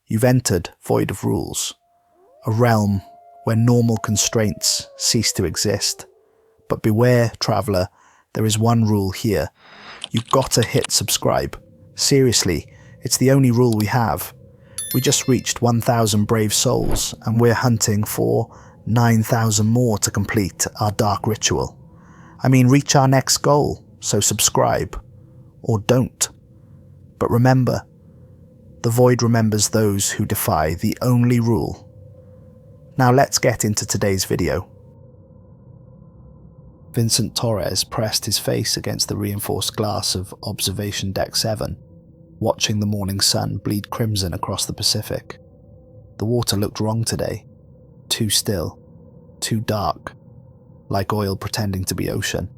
You've entered void of rules, a realm where normal constraints cease to exist. But beware, traveller, there is one rule here. You've got to hit subscribe. Seriously, it's the only rule we have. We just reached 1,000 brave souls, and we're hunting for 9,000 more to complete our dark ritual. I mean, reach our next goal, so subscribe. Or don't. But remember, the void remembers those who defy the only rule. Now let's get into today's video. Vincent Torres pressed his face against the reinforced glass of Observation Deck 7, watching the morning sun bleed crimson across the Pacific. The water looked wrong today. Too still. Too dark. Like oil pretending to be ocean.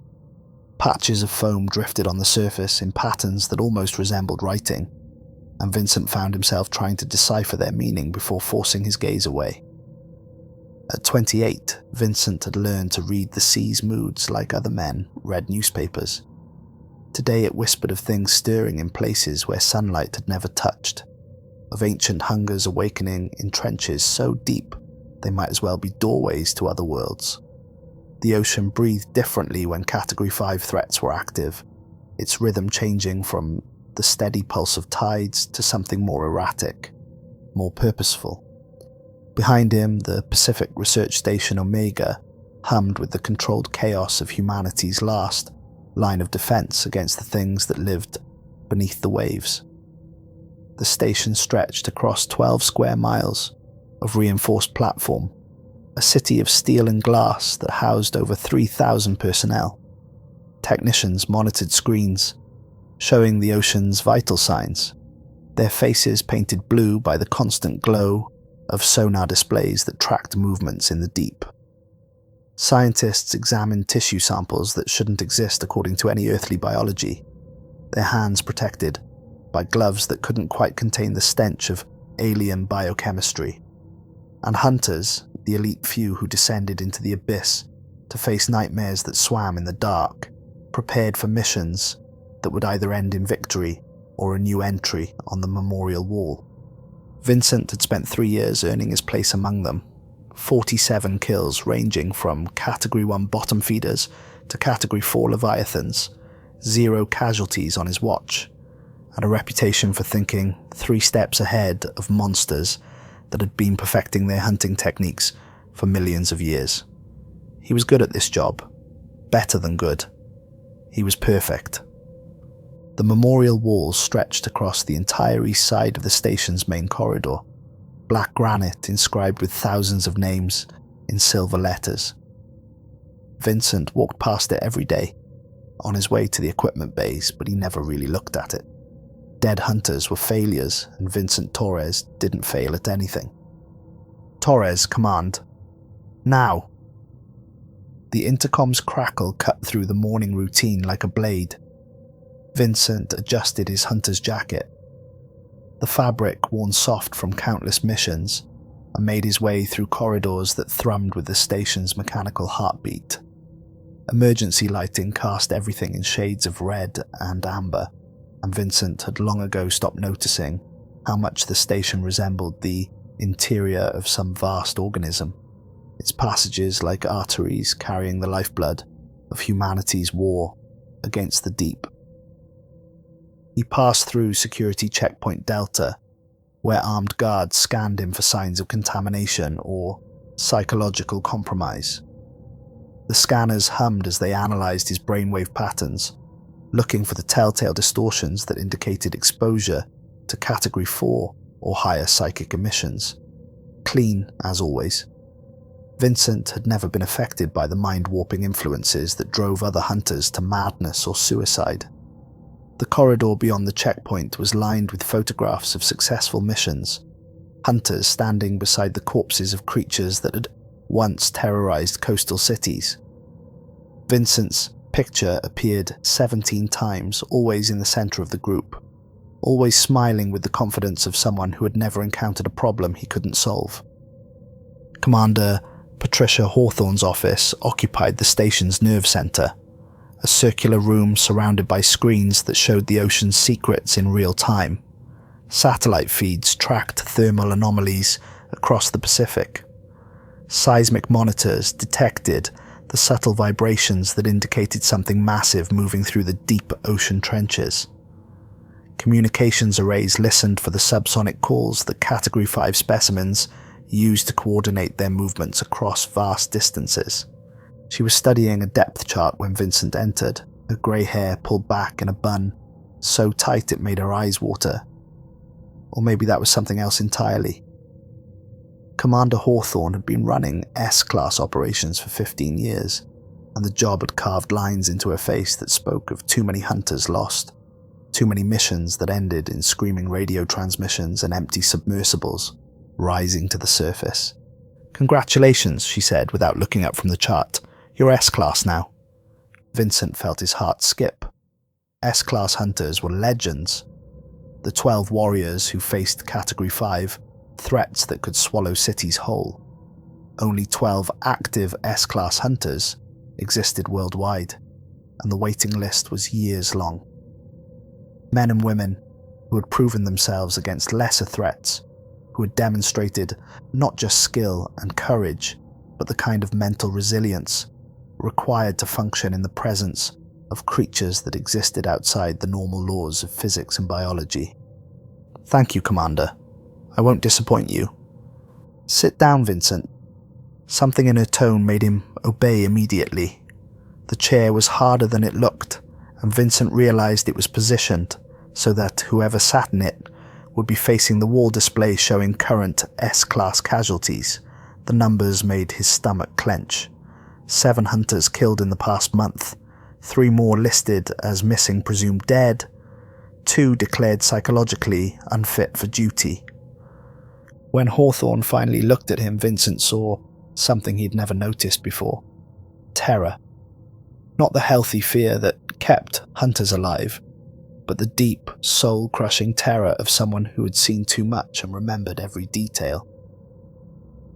Patches of foam drifted on the surface in patterns that almost resembled writing, and Vincent found himself trying to decipher their meaning before forcing his gaze away. At 28, Vincent had learned to read the sea's moods like other men read newspapers. Today it whispered of things stirring in places where sunlight had never touched, of ancient hungers awakening in trenches so deep they might as well be doorways to other worlds. The ocean breathed differently when Category 5 threats were active, its rhythm changing from the steady pulse of tides to something more erratic, more purposeful. Behind him, the Pacific Research Station Omega hummed with the controlled chaos of humanity's last line of defense against the things that lived beneath the waves. The station stretched across 12 square miles of reinforced platform, a city of steel and glass that housed over 3,000 personnel. Technicians monitored screens, showing the ocean's vital signs, their faces painted blue by the constant glow of sonar displays that tracked movements in the deep. Scientists examined tissue samples that shouldn't exist according to any earthly biology, their hands protected by gloves that couldn't quite contain the stench of alien biochemistry. And hunters, the elite few who descended into the abyss to face nightmares that swam in the dark, prepared for missions that would either end in victory or a new entry on the memorial wall. Vincent had spent 3 years earning his place among them, 47 kills ranging from Category 1 bottom feeders to Category 4 leviathans, 0 casualties on his watch, and a reputation for thinking 3 steps ahead of monsters that had been perfecting their hunting techniques for millions of years. He was good at this job, better than good. He was perfect. The memorial walls stretched across the entire east side of the station's main corridor, black granite inscribed with thousands of names in silver letters. Vincent walked past it every day, on his way to the equipment bays, but he never really looked at it. Dead hunters were failures, and Vincent Torres didn't fail at anything. Torres, command. Now! The intercom's crackle cut through the morning routine like a blade. Vincent adjusted his hunter's jacket. The fabric, worn soft from countless missions, and made his way through corridors that thrummed with the station's mechanical heartbeat. Emergency lighting cast everything in shades of red and amber, and Vincent had long ago stopped noticing how much the station resembled the interior of some vast organism, its passages like arteries carrying the lifeblood of humanity's war against the deep. He passed through Security Checkpoint Delta, where armed guards scanned him for signs of contamination or psychological compromise. The scanners hummed as they analysed his brainwave patterns, looking for the telltale distortions that indicated exposure to Category 4 or higher psychic emissions. Clean, as always. Vincent had never been affected by the mind-warping influences that drove other hunters to madness or suicide. The corridor beyond the checkpoint was lined with photographs of successful missions, hunters standing beside the corpses of creatures that had once terrorized coastal cities. Vincent's picture appeared 17 times, always in the center of the group, always smiling with the confidence of someone who had never encountered a problem he couldn't solve. Commander Patricia Hawthorne's office occupied the station's nerve center, a circular room surrounded by screens that showed the ocean's secrets in real time, Satellite feeds tracked thermal anomalies across the Pacific. Seismic monitors detected the subtle vibrations that indicated something massive moving through the deep ocean trenches. Communications arrays listened for the subsonic calls that Category 5 specimens used to coordinate their movements across vast distances. She was studying a depth chart when Vincent entered, her grey hair pulled back in a bun, so tight it made her eyes water. Or maybe that was something else entirely. Commander Hawthorne had been running S-Class operations for 15 years, and the job had carved lines into her face that spoke of too many hunters lost, too many missions that ended in screaming radio transmissions and empty submersibles rising to the surface. "Congratulations," she said without looking up from the chart. "You're S-Class now." Vincent felt his heart skip. S-Class hunters were legends. The 12 warriors who faced Category 5, threats that could swallow cities whole. Only 12 active S-Class hunters existed worldwide, and the waiting list was years long. Men and women who had proven themselves against lesser threats, who had demonstrated not just skill and courage, but the kind of mental resilience required to function in the presence of creatures that existed outside the normal laws of physics and biology. "Thank you, Commander. I won't disappoint you." "Sit down, Vincent." Something in her tone made him obey immediately. The chair was harder than it looked, and Vincent realized it was positioned so that whoever sat in it would be facing the wall display showing current S-Class casualties. The numbers made his stomach clench. 7 hunters killed in the past month, 3 more listed as missing presumed dead, 2 declared psychologically unfit for duty. When Hawthorne finally looked at him, Vincent saw something he'd never noticed before. Terror. Not the healthy fear that kept hunters alive, but the deep, soul-crushing terror of someone who had seen too much and remembered every detail.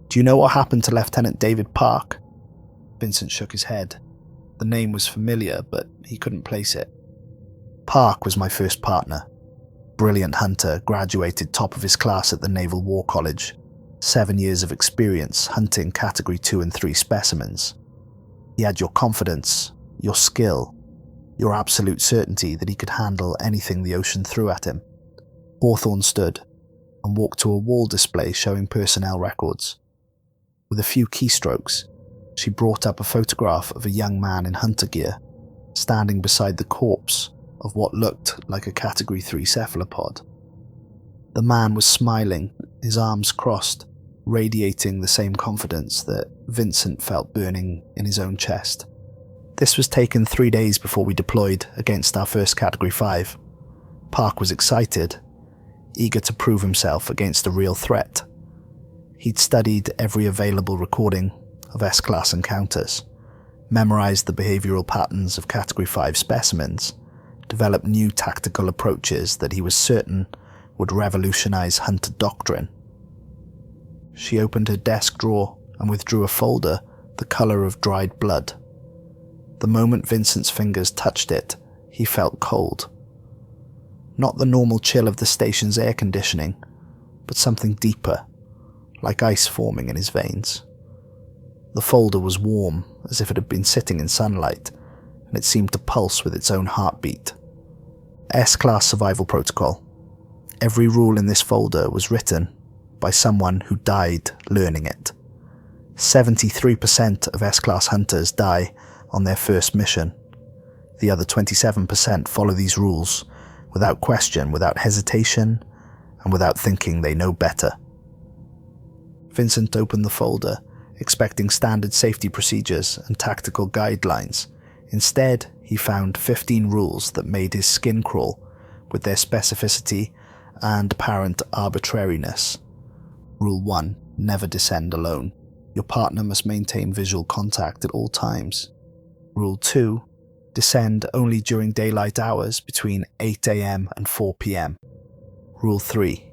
"Do you know what happened to Lieutenant David Park?" Vincent shook his head. The name was familiar, but he couldn't place it. "Park was my first partner. Brilliant hunter, graduated top of his class at the Naval War College. 7 years of experience hunting Category 2 and 3 specimens. He had your confidence, your skill, your absolute certainty that he could handle anything the ocean threw at him." Hawthorne stood and walked to a wall display showing personnel records. With a few keystrokes, she brought up a photograph of a young man in hunter gear, standing beside the corpse of what looked like a Category 3 cephalopod. The man was smiling, his arms crossed, radiating the same confidence that Vincent felt burning in his own chest. "This was taken 3 days before we deployed against our first Category 5. Park was excited, eager to prove himself against a real threat. He'd studied every available recording of S-Class encounters, memorized the behavioral patterns of Category 5 specimens, developed new tactical approaches that he was certain would revolutionize hunter doctrine." She opened her desk drawer and withdrew a folder the color of dried blood. The moment Vincent's fingers touched it, he felt cold. Not the normal chill of the station's air conditioning, but something deeper, like ice forming in his veins. The folder was warm, as if it had been sitting in sunlight, and it seemed to pulse with its own heartbeat. S-Class Survival Protocol. Every rule in this folder was written by someone who died learning it. 73% of S-Class hunters die on their first mission. The other 27% follow these rules without question, without hesitation, and without thinking they know better. Vincent opened the folder, expecting standard safety procedures and tactical guidelines. Instead, he found 15 rules that made his skin crawl with their specificity and apparent arbitrariness. Rule 1. Never descend alone. Your partner must maintain visual contact at all times. Rule 2. Descend only during daylight hours between 8 AM and 4 PM. Rule 3.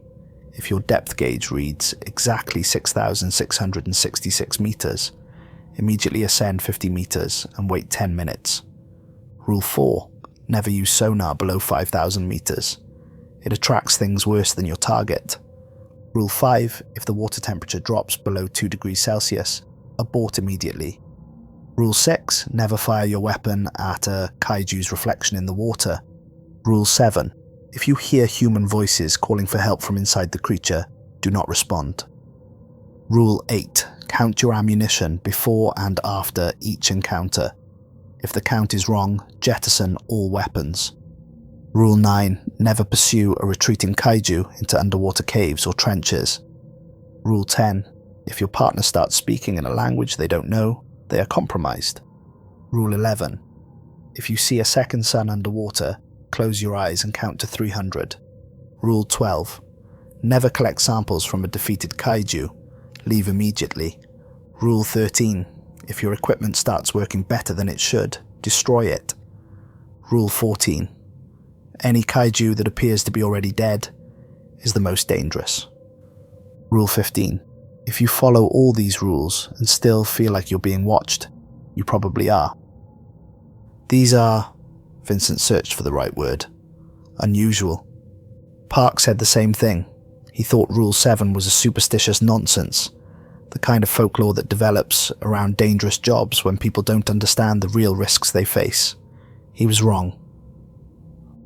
If your depth gauge reads exactly 6,666 meters, immediately ascend 50 meters and wait 10 minutes. Rule 4. Never use sonar below 5,000 meters. It attracts things worse than your target. Rule 5, if the water temperature drops below 2 degrees Celsius, abort immediately. Rule 6, never fire your weapon at a kaiju's reflection in the water. Rule 7, if you hear human voices calling for help from inside the creature, do not respond. Rule 8, count your ammunition before and after each encounter. If the count is wrong, jettison all weapons. Rule 9, never pursue a retreating kaiju into underwater caves or trenches. Rule 10, if your partner starts speaking in a language they don't know, they are compromised. Rule 11, if you see a second sun underwater, close your eyes and count to 300. Rule 12, never collect samples from a defeated kaiju, leave immediately. Rule 13, if your equipment starts working better than it should, destroy it. Rule 14, any kaiju that appears to be already dead is the most dangerous. Rule 15, if you follow all these rules and still feel like you're being watched, you probably are. These are, Vincent searched for the right word, unusual. Park said the same thing. He thought Rule 7 was a superstitious nonsense, the kind of folklore that develops around dangerous jobs when people don't understand the real risks they face. He was wrong.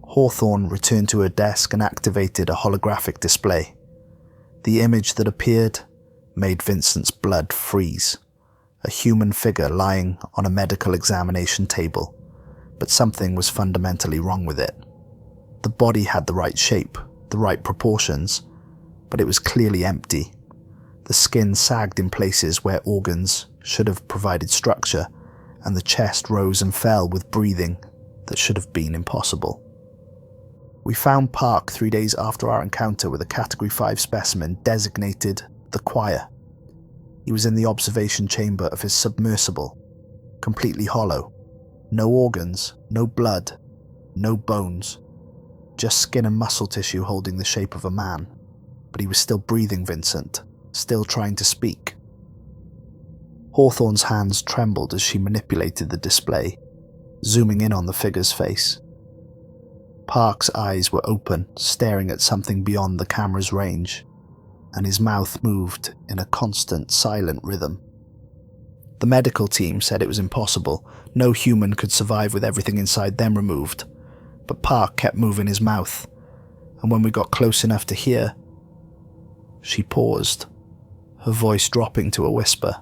Hawthorne returned to her desk and activated a holographic display. The image that appeared made Vincent's blood freeze. A human figure lying on a medical examination table, but something was fundamentally wrong with it. The body had the right shape, the right proportions, but it was clearly empty. The skin sagged in places where organs should have provided structure, and the chest rose and fell with breathing that should have been impossible. We found Park 3 days after our encounter with a Category 5 specimen designated the Choir. He was in the observation chamber of his submersible, completely hollow. No organs, no blood, no bones, just skin and muscle tissue holding the shape of a man. But he was still breathing, Vincent, still trying to speak. Hawthorne's hands trembled as she manipulated the display, zooming in on the figure's face. Park's eyes were open, staring at something beyond the camera's range, and his mouth moved in a constant, silent rhythm. The medical team said it was impossible. No human could survive with everything inside them removed, but Park kept moving his mouth, and when we got close enough to hear, she paused, her voice dropping to a whisper.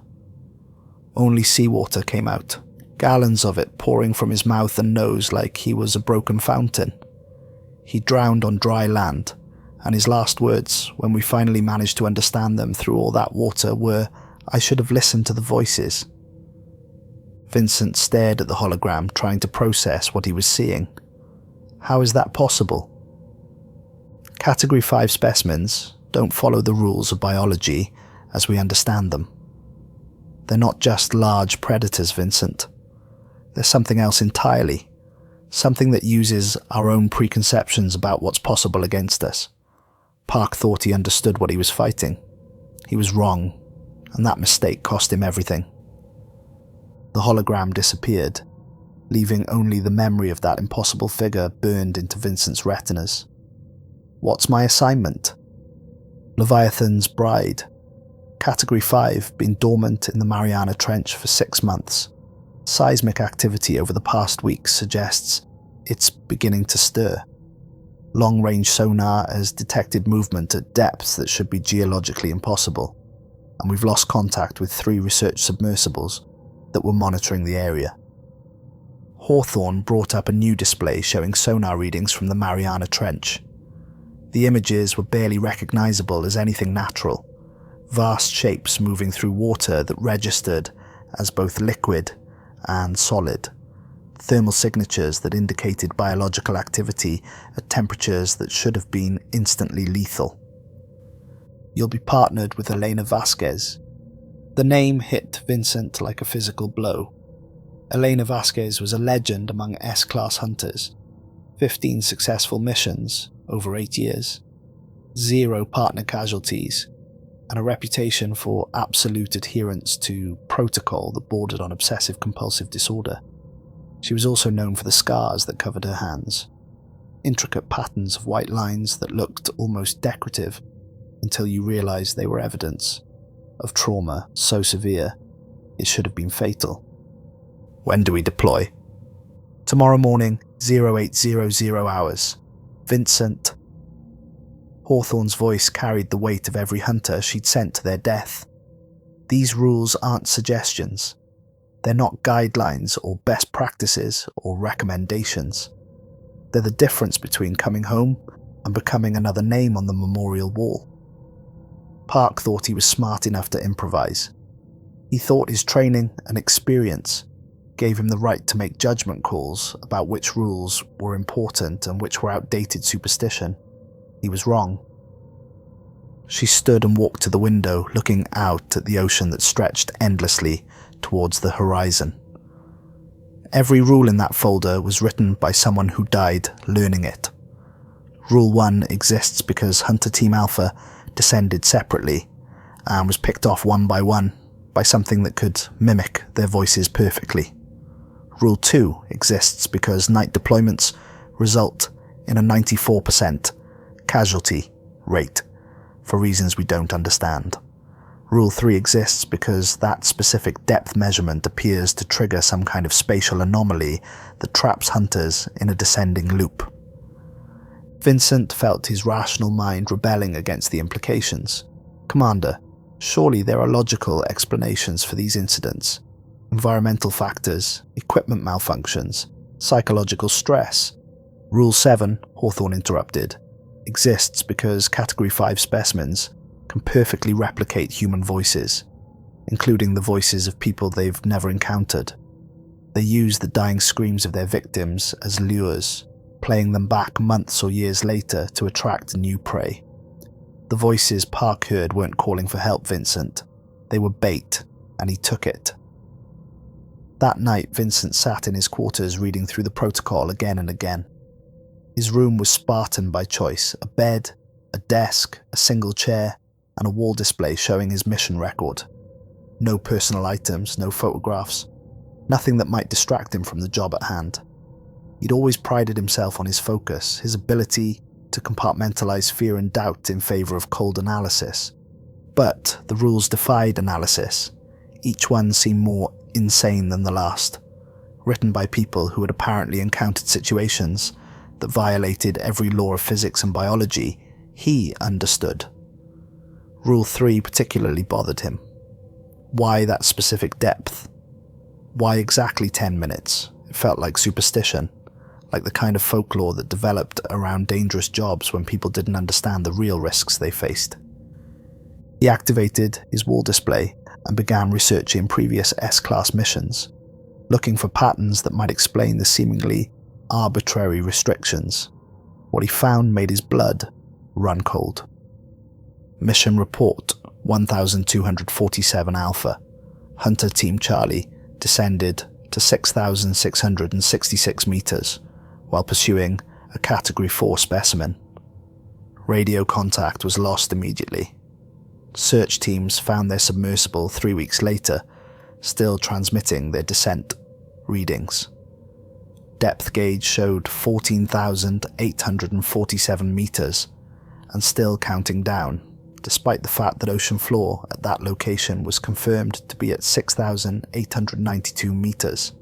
Only seawater came out, gallons of it pouring from his mouth and nose like he was a broken fountain. He drowned on dry land, and his last words, when we finally managed to understand them through all that water, were, "I should have listened to the voices." Vincent stared at the hologram, trying to process what he was seeing. How is that possible? Category 5 specimens don't follow the rules of biology as we understand them. They're not just large predators, Vincent. They're something else entirely. Something that uses our own preconceptions about what's possible against us. Park thought he understood what he was fighting. He was wrong, and that mistake cost him everything. The hologram disappeared, leaving only the memory of that impossible figure burned into Vincent's retinas. What's my assignment? Leviathan's bride. Category 5, been dormant in the Mariana Trench for 6 months. Seismic activity over the past weeks suggests it's beginning to stir. Long-range sonar has detected movement at depths that should be geologically impossible, and we've lost contact with 3 research submersibles that were monitoring the area. Hawthorne brought up a new display showing sonar readings from the Mariana Trench. The images were barely recognizable as anything natural, vast shapes moving through water that registered as both liquid and solid, thermal signatures that indicated biological activity at temperatures that should have been instantly lethal. You'll be partnered with Elena Vasquez. The name hit Vincent like a physical blow. Elena Vasquez was a legend among S-Class Hunters. 15 successful missions over 8 years, 0 partner casualties, and a reputation for absolute adherence to protocol that bordered on obsessive-compulsive disorder. She was also known for the scars that covered her hands. intricate patterns of white lines that looked almost decorative until you realized they were evidence of trauma so severe it should have been fatal. When do we deploy? Tomorrow morning, 0800 hours. Vincent. Hawthorne's voice carried the weight of every hunter she'd sent to their death. These rules aren't suggestions. They're not guidelines or best practices or recommendations. They're the difference between coming home and becoming another name on the memorial wall. Park thought he was smart enough to improvise. He thought his training and experience gave him the right to make judgment calls about which rules were important and which were outdated superstition. He was wrong. She stood and walked to the window, looking out at the ocean that stretched endlessly towards the horizon. Every rule in that folder was written by someone who died learning it. Rule 1 exists because Hunter Team Alpha descended separately and was picked off one by something that could mimic their voices perfectly. Rule 2 exists because night deployments result in a 94% casualty rate for reasons we don't understand. Rule 3 exists because that specific depth measurement appears to trigger some kind of spatial anomaly that traps hunters in a descending loop. Vincent felt his rational mind rebelling against the implications. Commander, surely there are logical explanations for these incidents. Environmental factors, equipment malfunctions, psychological stress. Rule 7, Hawthorne interrupted, exists because Category 5 specimens can perfectly replicate human voices, including the voices of people they've never encountered. They use the dying screams of their victims as lures, playing them back months or years later to attract new prey. The voices Park heard weren't calling for help, Vincent. They were bait, and he took it. That night, Vincent sat in his quarters reading through the protocol again and again. His room was Spartan by choice: a bed, a desk, a single chair, and a wall display showing his mission record. No personal items, no photographs, nothing that might distract him from the job at hand. He'd always prided himself on his focus, his ability to compartmentalize fear and doubt in favor of cold analysis. But the rules defied analysis. Each one seemed more insane than the last, written by people who had apparently encountered situations that violated every law of physics and biology he understood. Rule 3 particularly bothered him. Why that specific depth? Why exactly 10 minutes? It felt like superstition, like the kind of folklore that developed around dangerous jobs when people didn't understand the real risks they faced. He activated his wall display and began researching previous S-Class missions, looking for patterns that might explain the seemingly arbitrary restrictions. What he found made his blood run cold. Mission Report 1247 Alpha. Hunter Team Charlie descended to 6,666 meters while pursuing a Category 4 specimen. Radio contact was lost immediately. Search teams found their submersible 3 weeks later, still transmitting their descent readings. Depth gauge showed 14,847 meters and still counting down, despite the fact that ocean floor at that location was confirmed to be at 6,892 meters.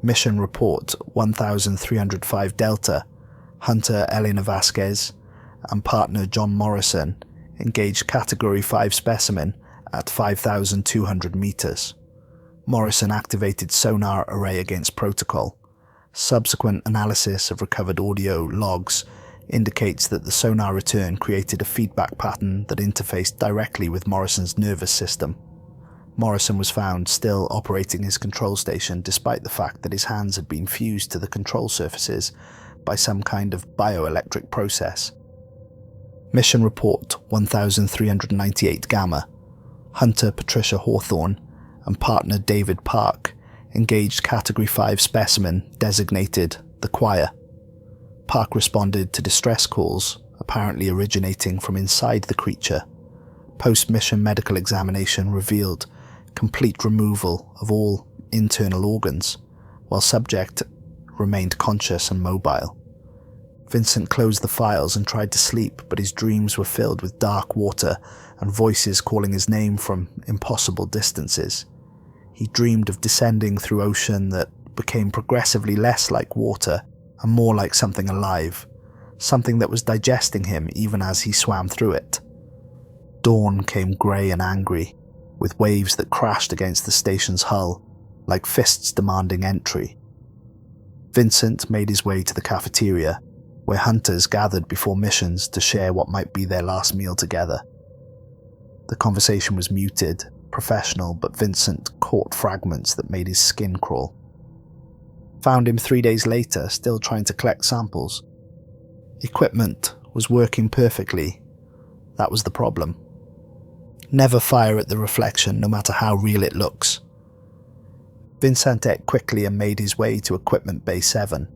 Mission Report 1305 Delta, Hunter Elena Vasquez and partner John Morrison engaged Category 5 specimen at 5,200 meters. Morrison activated sonar array against protocol. Subsequent analysis of recovered audio logs indicates that the sonar return created a feedback pattern that interfaced directly with Morrison's nervous system. Morrison was found still operating his control station despite the fact that his hands had been fused to the control surfaces by some kind of bioelectric process. Mission Report 1398 Gamma. Hunter Patricia Hawthorne and partner David Park engaged Category 5 specimen designated the Choir. Park responded to distress calls, apparently originating from inside the creature. Post-mission medical examination revealed complete removal of all internal organs, while subject remained conscious and mobile. Vincent closed the files and tried to sleep, but his dreams were filled with dark water and voices calling his name from impossible distances. He dreamed of descending through ocean that became progressively less like water and more like something alive, something that was digesting him even as he swam through it. Dawn came grey and angry, with waves that crashed against the station's hull, like fists demanding entry. Vincent made his way to the cafeteria, where hunters gathered before missions to share what might be their last meal together. The conversation was muted, professional, but Vincent caught fragments that made his skin crawl. Found him 3 days later, still trying to collect samples. Equipment was working perfectly. That was the problem. Never fire at the reflection, no matter how real it looks. Vincent ate quickly and made his way to Equipment Bay 7,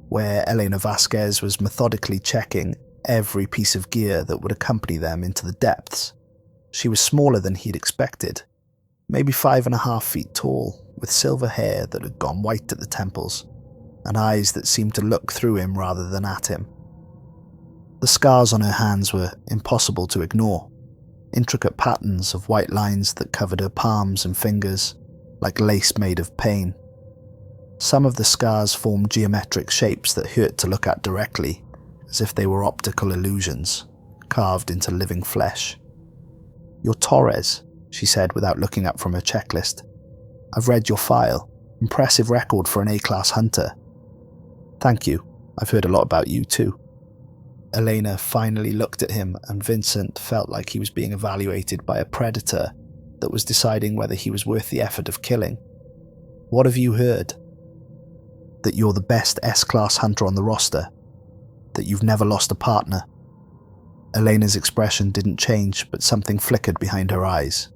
where Elena Vasquez was methodically checking every piece of gear that would accompany them into the depths. She was smaller than he'd expected, maybe 5.5 feet tall, with silver hair that had gone white at the temples, and eyes that seemed to look through him rather than at him. The scars on her hands were impossible to ignore, intricate patterns of white lines that covered her palms and fingers, like lace made of pain. Some of the scars formed geometric shapes that hurt to look at directly, as if they were optical illusions, carved into living flesh. "You're Torres," she said without looking up from her checklist. "I've read your file. Impressive record for an A-Class Hunter." "Thank you. I've heard a lot about you too." Elena finally looked at him, and Vincent felt like he was being evaluated by a predator that was deciding whether he was worth the effort of killing. "What have you heard?" "That you're the best S-Class Hunter on the roster. That you've never lost a partner." Elena's expression didn't change, but something flickered behind her eyes.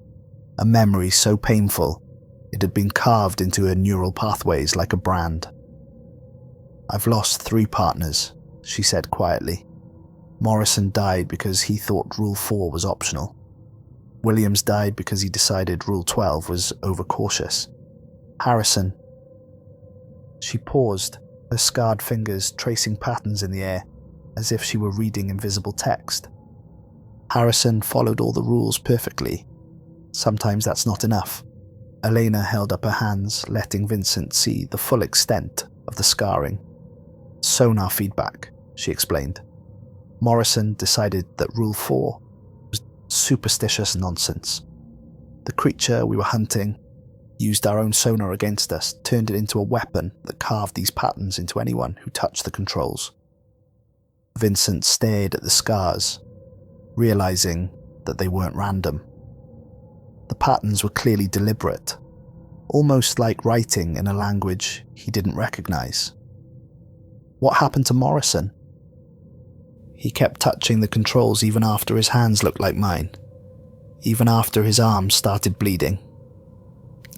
A memory so painful, it had been carved into her neural pathways like a brand. "I've lost 3 partners," she said quietly. "Morrison died because he thought Rule 4 was optional. Williams died because he decided Rule 12 was overcautious. Harrison..." She paused, her scarred fingers tracing patterns in the air, as if she were reading invisible text. "Harrison followed all the rules perfectly. Sometimes that's not enough." Elena held up her hands, letting Vincent see the full extent of the scarring. "Sonar feedback," she explained. "Morrison decided that Rule 4 was superstitious nonsense. The creature we were hunting used our own sonar against us, turned it into a weapon that carved these patterns into anyone who touched the controls." Vincent stared at the scars, realizing that they weren't random. The patterns were clearly deliberate, almost like writing in a language he didn't recognize. "What happened to Morrison?" "He kept touching the controls even after his hands looked like mine, even after his arms started bleeding,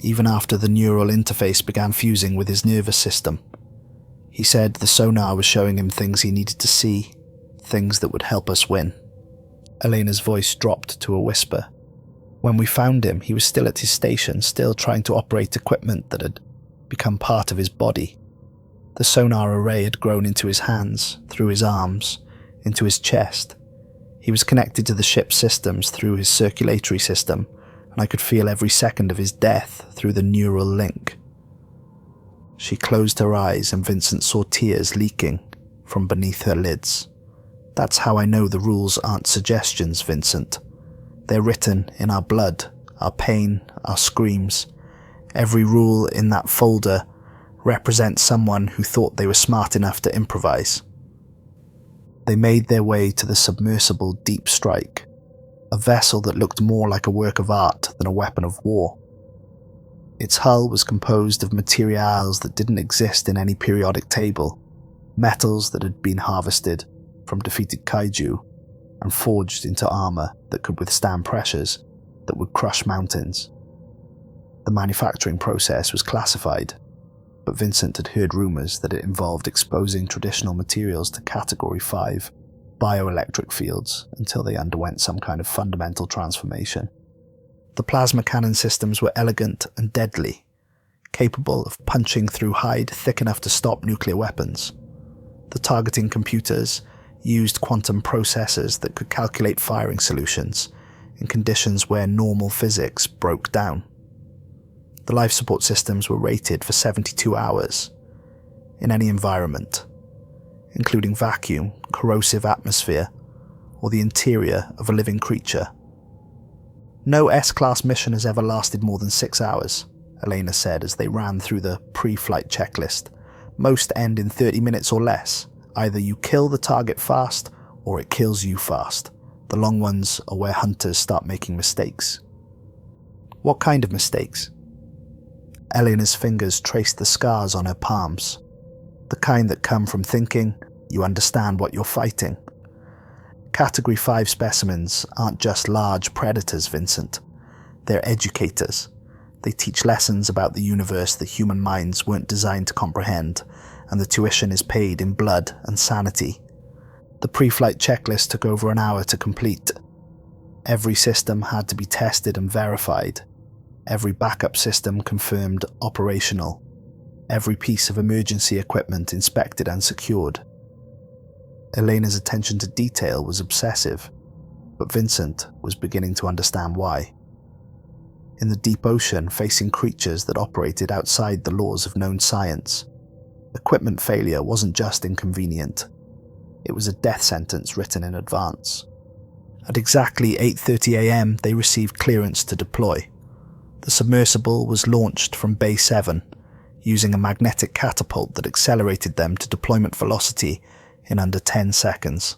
even after the neural interface began fusing with his nervous system. He said the sonar was showing him things he needed to see, things that would help us win." Elena's voice dropped to a whisper. "When we found him, he was still at his station, still trying to operate equipment that had become part of his body. The sonar array had grown into his hands, through his arms, into his chest. He was connected to the ship's systems through his circulatory system, and I could feel every second of his death through the neural link." She closed her eyes, and Vincent saw tears leaking from beneath her lids. "That's how I know the rules aren't suggestions, Vincent. They're written in our blood, our pain, our screams. Every rule in that folder represents someone who thought they were smart enough to improvise." They made their way to the submersible Deep Strike, a vessel that looked more like a work of art than a weapon of war. Its hull was composed of materials that didn't exist in any periodic table, metals that had been harvested from defeated kaiju and forged into armor that could withstand pressures that would crush mountains. The manufacturing process was classified, but Vincent had heard rumors that it involved exposing traditional materials to Category 5 bioelectric fields until they underwent some kind of fundamental transformation. The plasma cannon systems were elegant and deadly, capable of punching through hide thick enough to stop nuclear weapons. The targeting computers used quantum processors that could calculate firing solutions in conditions where normal physics broke down. The life support systems were rated for 72 hours in any environment, including vacuum, corrosive atmosphere, or the interior of a living creature. No S-Class mission has ever lasted more than 6 hours, Elena said as they ran through the pre-flight checklist. Most end in 30 minutes or less. Either you kill the target fast, or it kills you fast. The long ones are where hunters start making mistakes. What kind of mistakes? Elena's fingers traced the scars on her palms. The kind that come from thinking you understand what you're fighting. Category 5 specimens aren't just large predators, Vincent. They're educators. They teach lessons about the universe that human minds weren't designed to comprehend, and the tuition is paid in blood and sanity. The pre-flight checklist took over an hour to complete. Every system had to be tested and verified. Every backup system confirmed operational. Every piece of emergency equipment inspected and secured. Elena's attention to detail was obsessive, but Vincent was beginning to understand why. In the deep ocean, facing creatures that operated outside the laws of known science, equipment failure wasn't just inconvenient. It was a death sentence written in advance. At exactly 8:30 a.m., they received clearance to deploy. The submersible was launched from Bay 7, using a magnetic catapult that accelerated them to deployment velocity in under 10 seconds.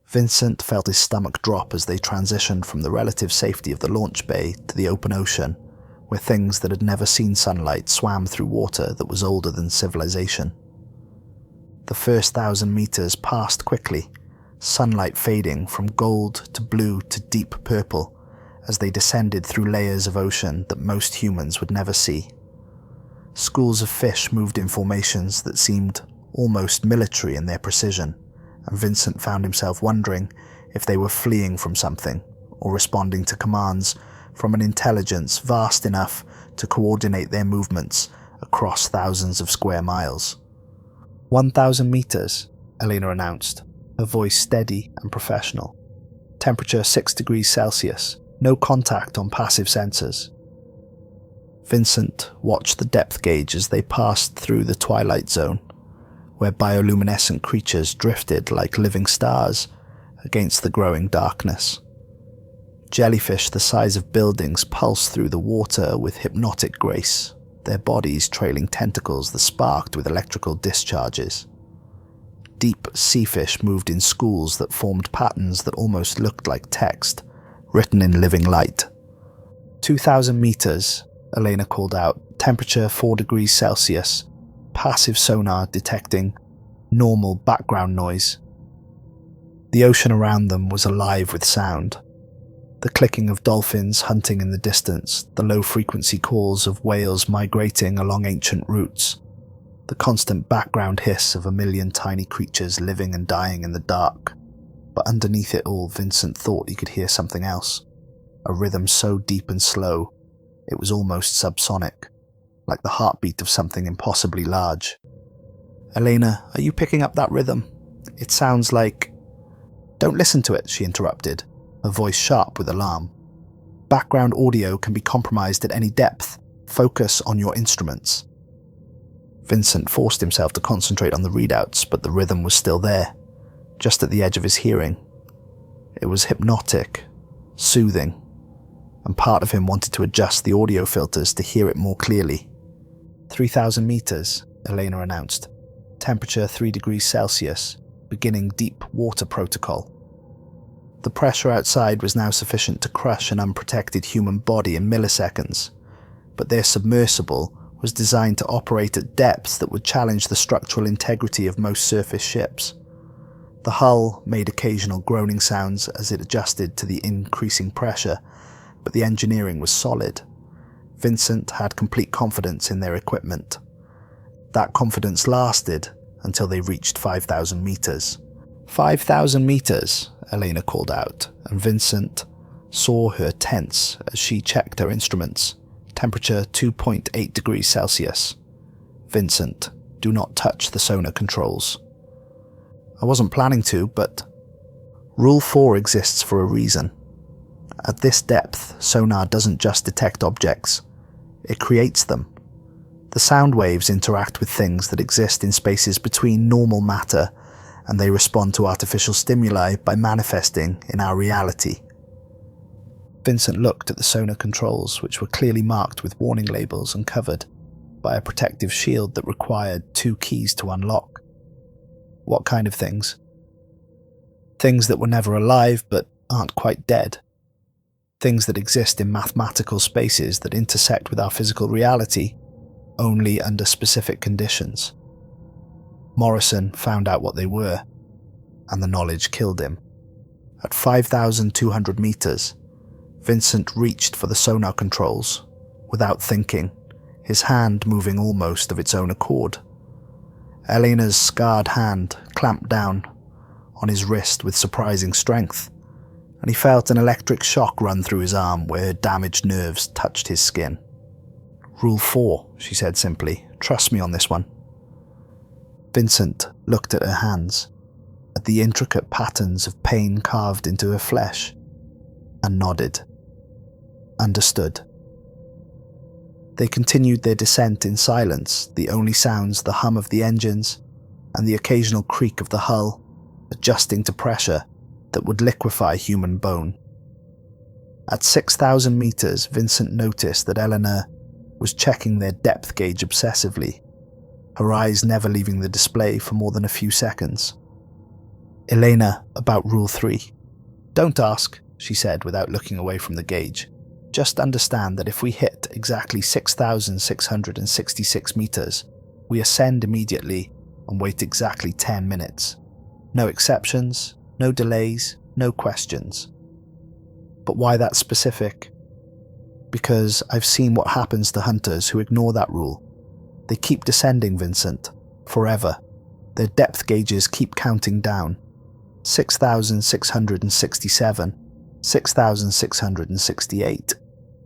Vincent felt his stomach drop as they transitioned from the relative safety of the launch bay to the open ocean, where things that had never seen sunlight swam through water that was older than civilization. The first 1,000 meters passed quickly, sunlight fading from gold to blue to deep purple as they descended through layers of ocean that most humans would never see. Schools of fish moved in formations that seemed almost military in their precision, and Vincent found himself wondering if they were fleeing from something or responding to commands from an intelligence vast enough to coordinate their movements across thousands of square miles. 1,000 meters, Elena announced, her voice steady and professional. Temperature 6 degrees Celsius, no contact on passive sensors. Vincent watched the depth gauge as they passed through the twilight zone, where bioluminescent creatures drifted like living stars against the growing darkness. Jellyfish the size of buildings pulsed through the water with hypnotic grace, their bodies trailing tentacles that sparked with electrical discharges. Deep sea fish moved in schools that formed patterns that almost looked like text, written in living light. 2,000 meters, Elena called out, temperature 4 degrees Celsius, passive sonar detecting normal background noise. The ocean around them was alive with sound. The clicking of dolphins hunting in the distance, the low-frequency calls of whales migrating along ancient routes, the constant background hiss of a million tiny creatures living and dying in the dark. But underneath it all, Vincent thought he could hear something else, a rhythm so deep and slow, it was almost subsonic, like the heartbeat of something impossibly large. Elena, are you picking up that rhythm? It sounds like... Don't listen to it, she interrupted, her voice sharp with alarm. Background audio can be compromised at any depth. Focus on your instruments. Vincent forced himself to concentrate on the readouts, but the rhythm was still there, just at the edge of his hearing. It was hypnotic, soothing, and part of him wanted to adjust the audio filters to hear it more clearly. 3,000 meters, Elena announced. Temperature 3 degrees Celsius, beginning deep water protocol. The pressure outside was now sufficient to crush an unprotected human body in milliseconds, but their submersible was designed to operate at depths that would challenge the structural integrity of most surface ships. The hull made occasional groaning sounds as it adjusted to the increasing pressure, but the engineering was solid. Vincent had complete confidence in their equipment. That confidence lasted until they reached 5,000 meters. 5,000 meters, Elena called out, and Vincent saw her tense as she checked her instruments. Temperature 2.8 degrees Celsius. Vincent, Do not touch the sonar controls. I wasn't planning to, but Rule 4 exists for a reason. At this depth, sonar doesn't just detect objects, it creates them. The sound waves interact with things that exist in spaces between normal matter, and they respond to artificial stimuli by manifesting in our reality. Vincent looked at the sonar controls, which were clearly marked with warning labels and covered by a protective shield that required 2 keys to unlock. What kind of things? Things that were never alive but aren't quite dead. Things that exist in mathematical spaces that intersect with our physical reality only under specific conditions. Morrison found out what they were, and the knowledge killed him. At 5,200 meters, Vincent reached for the sonar controls, without thinking, his hand moving almost of its own accord. Elena's scarred hand clamped down on his wrist with surprising strength, and he felt an electric shock run through his arm where her damaged nerves touched his skin. "Rule 4, she said simply. "Trust me on this one." Vincent looked at her hands, at the intricate patterns of pain carved into her flesh, and nodded. Understood. They continued their descent in silence, the only sounds the hum of the engines and the occasional creak of the hull, adjusting to pressure that would liquefy human bone. At 6,000 meters, Vincent noticed that Eleanor was checking their depth gauge obsessively, her eyes never leaving the display for more than a few seconds. "Elena, about Rule 3. "Don't ask," she said without looking away from the gauge. "Just understand that if we hit exactly 6,666 meters, we ascend immediately and wait exactly 10 minutes. No exceptions, no delays, no questions." "But why that specific?" "Because I've seen what happens to hunters who ignore that rule. They keep descending, Vincent, forever. Their depth gauges keep counting down. 6,667, 6,668,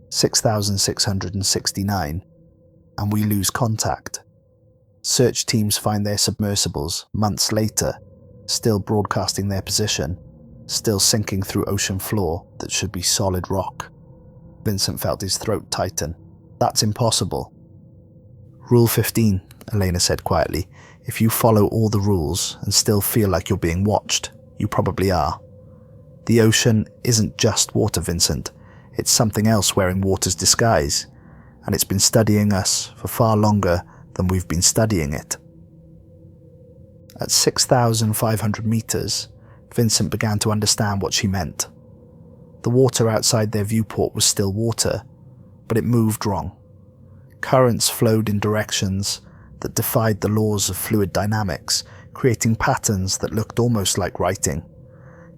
6,669, and we lose contact. Search teams find their submersibles months later, still broadcasting their position, still sinking through ocean floor that should be solid rock." Vincent felt his throat tighten. "That's impossible." "Rule 15, Elena said quietly. "If you follow all the rules and still feel like you're being watched, you probably are. The ocean isn't just water, Vincent. It's something else wearing water's disguise, and it's been studying us for far longer than we've been studying it." At 6,500 meters, Vincent began to understand what she meant. The water outside their viewport was still water, but it moved wrong. Currents flowed in directions that defied the laws of fluid dynamics, creating patterns that looked almost like writing.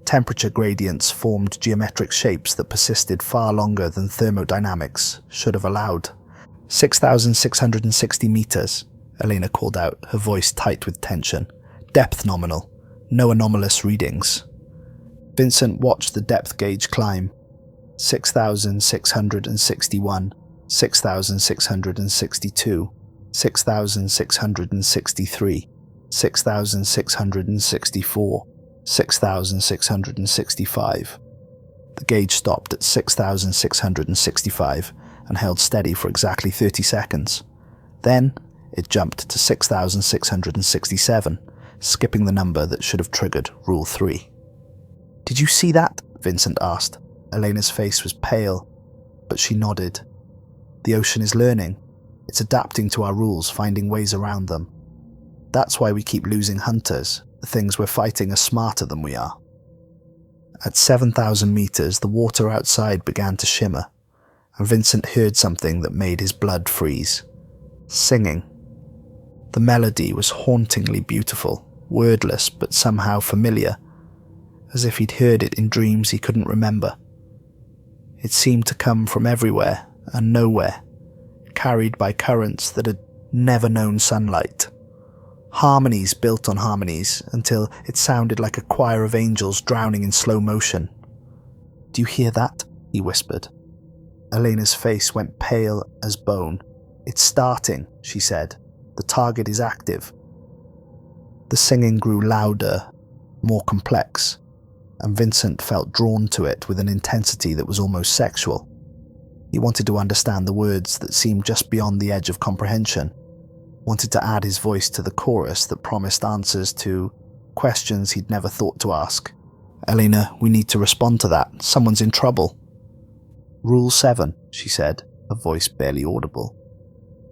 Temperature gradients formed geometric shapes that persisted far longer than thermodynamics should have allowed. 6,660 meters, Elena called out, her voice tight with tension. "Depth nominal. No anomalous readings." Vincent watched the depth gauge climb. 6,661, 6,662, 6,663, 6,664, 6,665. The gauge stopped at 6,665 and held steady for exactly 30 seconds. Then it jumped to 6,667, skipping the number that should have triggered Rule 3. "Did you see that?" Vincent asked. Elena's face was pale, but she nodded. "The ocean is learning. It's adapting to our rules, finding ways around them. That's why we keep losing hunters. The things we're fighting are smarter than we are." At 7,000 meters, the water outside began to shimmer, and Vincent heard something that made his blood freeze. Singing. The melody was hauntingly beautiful, wordless but somehow familiar, as if he'd heard it in dreams he couldn't remember. It seemed to come from everywhere and nowhere, carried by currents that had never known sunlight. Harmonies built on harmonies until it sounded like a choir of angels drowning in slow motion. "Do you hear that?" he whispered. Elena's face went pale as bone. "It's starting," she said. The target is active. The singing grew louder, more complex, and Vincent felt drawn to it with an intensity that was almost sexual. He wanted to understand the words that seemed just beyond the edge of comprehension, wanted to add his voice to the chorus that promised answers to questions he'd never thought to ask. "Elena, we need to respond to that. Someone's in trouble." "Rule 7, she said, her voice barely audible.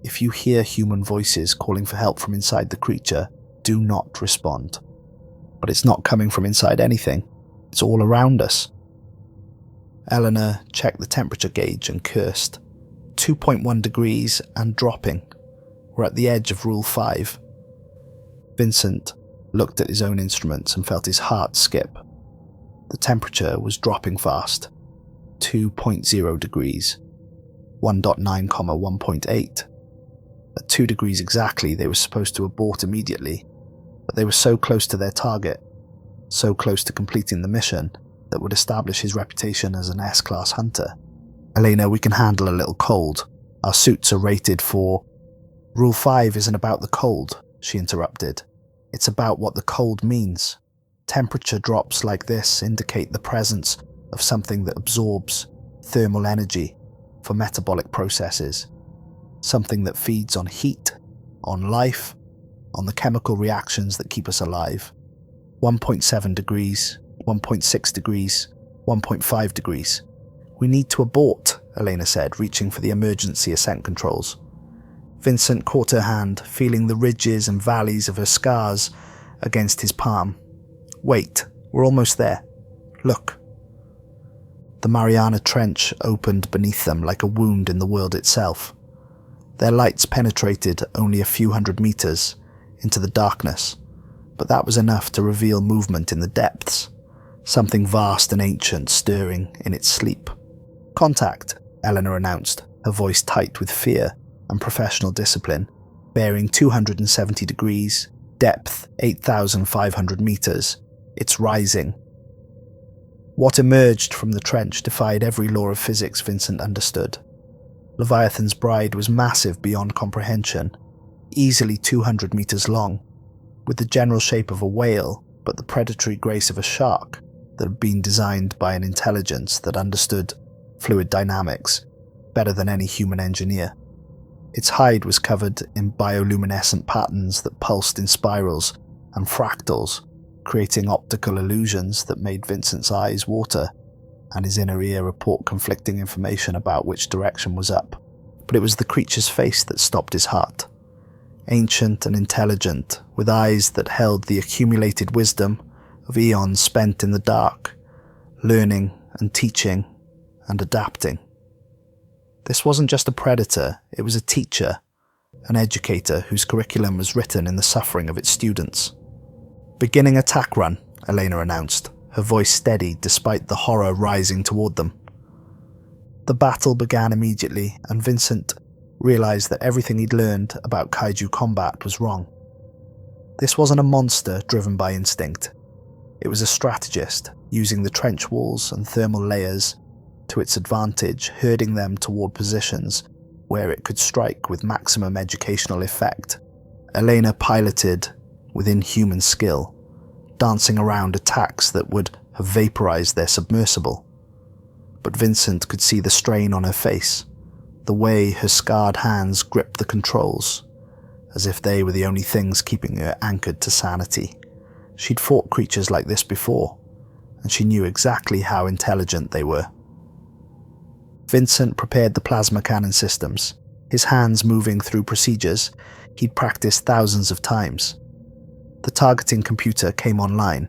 "If you hear human voices calling for help from inside the creature, do not respond." "But it's not coming from inside anything. It's all around us." Eleanor checked the temperature gauge and cursed. 2.1 degrees and dropping. We're at the edge of Rule 5. Vincent looked at his own instruments and felt his heart skip. The temperature was dropping fast. 2.0 degrees. 1.9, 1.8. At 2 degrees exactly, they were supposed to abort immediately, but they were so close to their target, so close to completing the mission that would establish his reputation as an S-Class Hunter. "Elena, we can handle a little cold. Our suits are rated for—" "Rule 5 isn't about the cold," she interrupted. "It's about what the cold means. Temperature drops like this indicate the presence of something that absorbs thermal energy for metabolic processes. Something that feeds on heat, on life, on the chemical reactions that keep us alive. 1.7 degrees, 1.6 degrees, 1.5 degrees. We need to abort," Elena said, reaching for the emergency ascent controls. Vincent caught her hand, feeling the ridges and valleys of her scars against his palm. "Wait, we're almost there. Look." The Mariana Trench opened beneath them like a wound in the world itself. Their lights penetrated only a few hundred meters into the darkness, but that was enough to reveal movement in the depths, something vast and ancient stirring in its sleep. "Contact," Eleanor announced, her voice tight with fear and professional discipline. "Bearing 270 degrees, depth 8,500 meters. It's rising." What emerged from the trench defied every law of physics Vincent understood. Leviathan's bride was massive beyond comprehension, easily 200 meters long, with the general shape of a whale but the predatory grace of a shark that had been designed by an intelligence that understood fluid dynamics better than any human engineer. Its hide was covered in bioluminescent patterns that pulsed in spirals and fractals, creating optical illusions that made Vincent's eyes water and his inner ear report conflicting information about which direction was up. But it was the creature's face that stopped his heart. Ancient and intelligent, with eyes that held the accumulated wisdom of eons spent in the dark, learning and teaching and adapting. This wasn't just a predator, it was a teacher, an educator whose curriculum was written in the suffering of its students. "Beginning attack run," Elena announced, her voice steady despite the horror rising toward them. The battle began immediately, and Vincent realized that everything he'd learned about kaiju combat was wrong. This wasn't a monster driven by instinct. It was a strategist, using the trench walls and thermal layers to its advantage, herding them toward positions where it could strike with maximum educational effect. Elena piloted with inhuman skill, dancing around attacks that would have vaporized their submersible. But Vincent could see the strain on her face, the way her scarred hands gripped the controls, as if they were the only things keeping her anchored to sanity. She'd fought creatures like this before, and she knew exactly how intelligent they were. Vincent prepared the plasma cannon systems, his hands moving through procedures he'd practiced thousands of times. The targeting computer came online,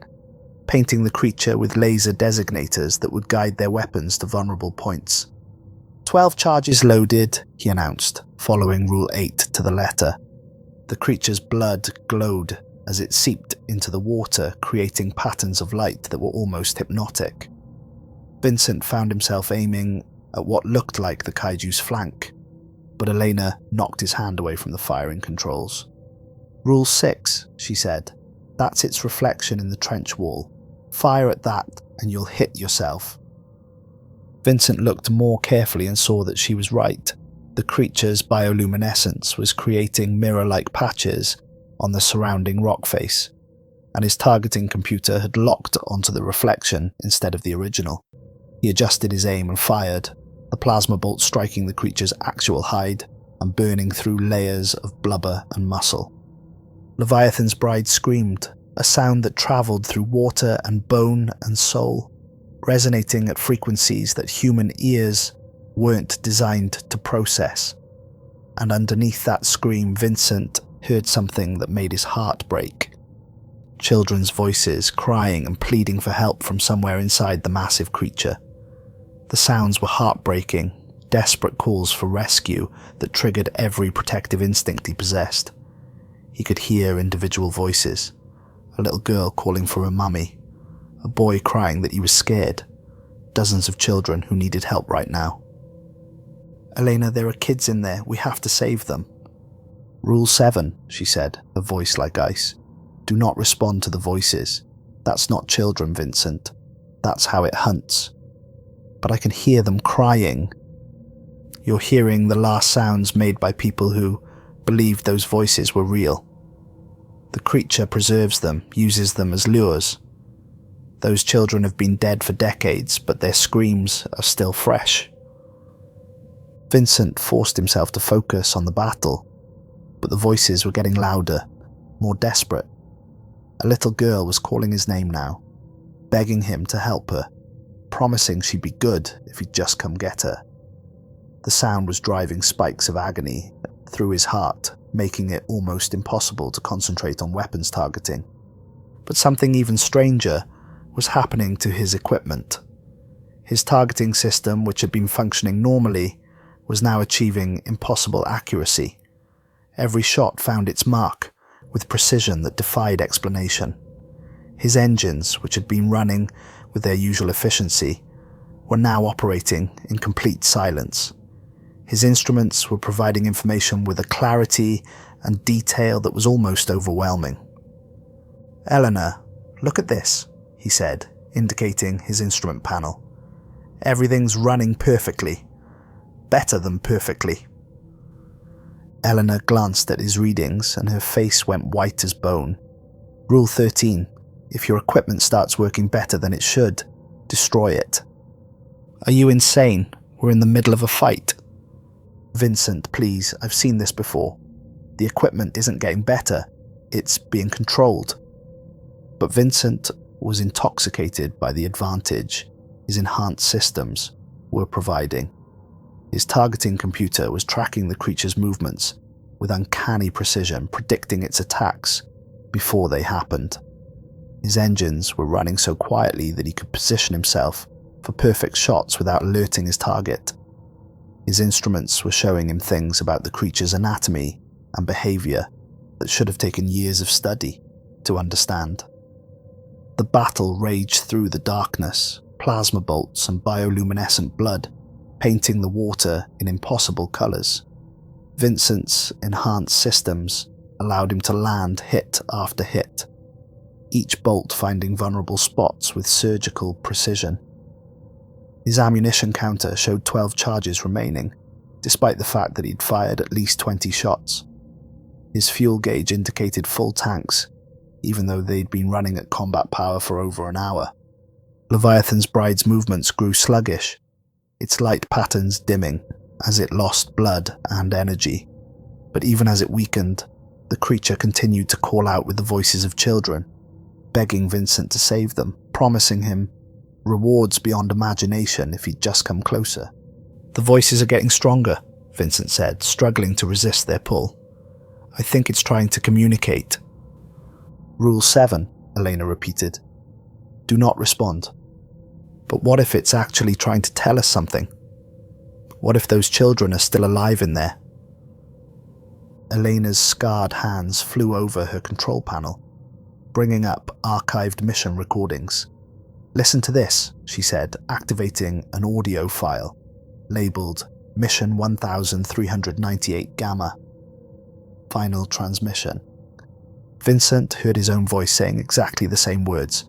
painting the creature with laser designators that would guide their weapons to vulnerable points. 12 charges loaded, he announced, following Rule 8 to the letter. The creature's blood glowed as it seeped into the water, creating patterns of light that were almost hypnotic. Vincent found himself aiming at what looked like the kaiju's flank, but Elena knocked his hand away from the firing controls. "Rule 6, she said. "That's its reflection in the trench wall. Fire at that and you'll hit yourself." Vincent looked more carefully and saw that she was right. The creature's bioluminescence was creating mirror-like patches on the surrounding rock face, and his targeting computer had locked onto the reflection instead of the original. He adjusted his aim and fired, the plasma bolt striking the creature's actual hide and burning through layers of blubber and muscle. Leviathan's bride screamed, a sound that travelled through water and bone and soul, resonating at frequencies that human ears weren't designed to process. And underneath that scream, Vincent heard something that made his heart break. Children's voices crying and pleading for help from somewhere inside the massive creature. The sounds were heartbreaking, desperate calls for rescue that triggered every protective instinct he possessed. He could hear individual voices. A little girl calling for her mummy. A boy crying that he was scared. Dozens of children who needed help right now. "Elena, there are kids in there. We have to save them." "Rule 7, she said, her voice like ice. "Do not respond to the voices. That's not children, Vincent. That's how it hunts." "But I can hear them crying." "You're hearing the last sounds made by people who believed those voices were real. The creature preserves them, uses them as lures. Those children have been dead for decades, but their screams are still fresh." Vincent forced himself to focus on the battle, but the voices were getting louder, more desperate. A little girl was calling his name now, begging him to help her, promising she'd be good if he'd just come get her. The sound was driving spikes of agony through his heart, making it almost impossible to concentrate on weapons targeting. But something even stranger was happening to his equipment. His targeting system, which had been functioning normally, was now achieving impossible accuracy. Every shot found its mark, with precision that defied explanation. His engines, which had been running with their usual efficiency, were now operating in complete silence. His instruments were providing information with a clarity and detail that was almost overwhelming. "Eleanor, look at this," he said, indicating his instrument panel. "Everything's running perfectly. Better than perfectly." Eleanor glanced at his readings and her face went white as bone. "Rule 13. If your equipment starts working better than it should, destroy it." "Are you insane? We're in the middle of a fight." "Vincent, please, I've seen this before. The equipment isn't getting better. It's being controlled." But Vincent was intoxicated by the advantage his enhanced systems were providing. His targeting computer was tracking the creature's movements with uncanny precision, predicting its attacks before they happened. His engines were running so quietly that he could position himself for perfect shots without alerting his target. His instruments were showing him things about the creature's anatomy and behavior that should have taken years of study to understand. The battle raged through the darkness, plasma bolts and bioluminescent blood painting the water in impossible colors. Vincent's enhanced systems allowed him to land hit after hit, each bolt finding vulnerable spots with surgical precision. His ammunition counter showed 12 charges remaining, despite the fact that he'd fired at least 20 shots. His fuel gauge indicated full tanks, even though they'd been running at combat power for over an hour. Leviathan's bride's movements grew sluggish, its light patterns dimming as it lost blood and energy. But even as it weakened, the creature continued to call out with the voices of children, begging Vincent to save them, promising him rewards beyond imagination if he'd just come closer. "The voices are getting stronger," Vincent said, struggling to resist their pull. "I think it's trying to communicate." "Rule 7, Elena repeated. "Do not respond." "But what if it's actually trying to tell us something? What if those children are still alive in there?" Elena's scarred hands flew over her control panel, bringing up archived mission recordings. "Listen to this," she said, activating an audio file labeled Mission 1398 Gamma. Final transmission. Vincent heard his own voice saying exactly the same words,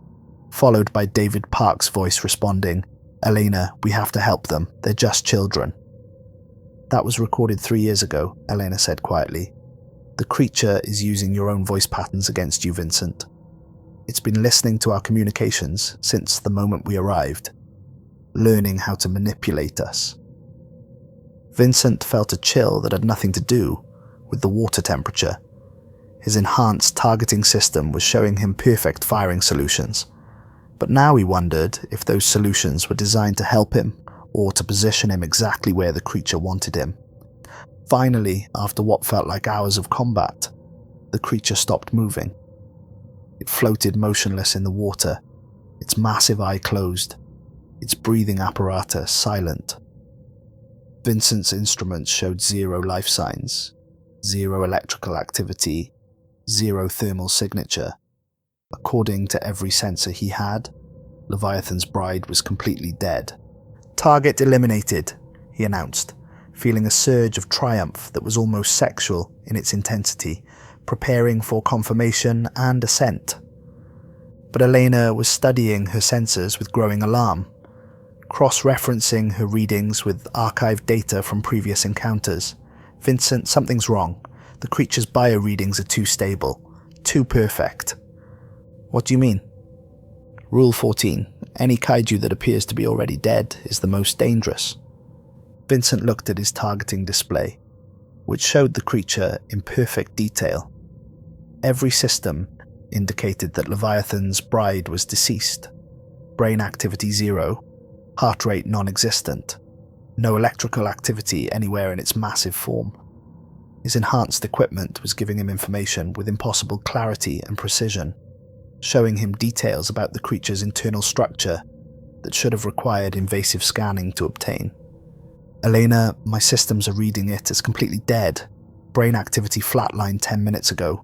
followed by David Park's voice responding, "Elena, we have to help them. They're just children." That was recorded 3 years ago, Elena said quietly. The creature is using your own voice patterns against you, Vincent. It's been listening to our communications since the moment we arrived, learning how to manipulate us. Vincent felt a chill that had nothing to do with the water temperature. His enhanced targeting system was showing him perfect firing solutions, but now he wondered if those solutions were designed to help him or to position him exactly where the creature wanted him. Finally, after what felt like hours of combat, the creature stopped moving. It floated motionless in the water, its massive eye closed, its breathing apparatus silent. Vincent's instruments showed 0 life signs, 0 electrical activity, 0 thermal signature. According to every sensor he had, Leviathan's bride was completely dead. "Target eliminated," he announced, feeling a surge of triumph that was almost sexual in its intensity, preparing for confirmation and assent. But Elena was studying her sensors with growing alarm, cross-referencing her readings with archived data from previous encounters. "Vincent, something's wrong. The creature's bio-readings are too stable, too perfect." "What do you mean?" "Rule 14. Any kaiju that appears to be already dead is the most dangerous." Vincent looked at his targeting display, which showed the creature in perfect detail. Every system indicated that Leviathan's bride was deceased. Brain activity 0, heart rate non-existent, no electrical activity anywhere in its massive form. His enhanced equipment was giving him information with impossible clarity and precision, showing him details about the creature's internal structure that should have required invasive scanning to obtain. "Elena, my systems are reading it as completely dead. Brain activity flatlined 10 minutes ago.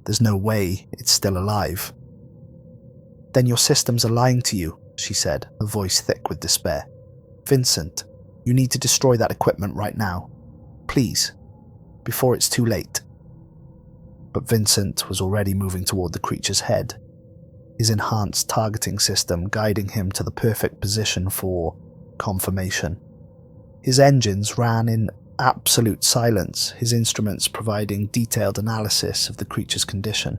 There's no way it's still alive." "Then your systems are lying to you," she said, her voice thick with despair. "Vincent, you need to destroy that equipment right now. Please, before it's too late." But Vincent was already moving toward the creature's head, his enhanced targeting system guiding him to the perfect position for confirmation. His engines ran in absolute silence, his instruments providing detailed analysis of the creature's condition.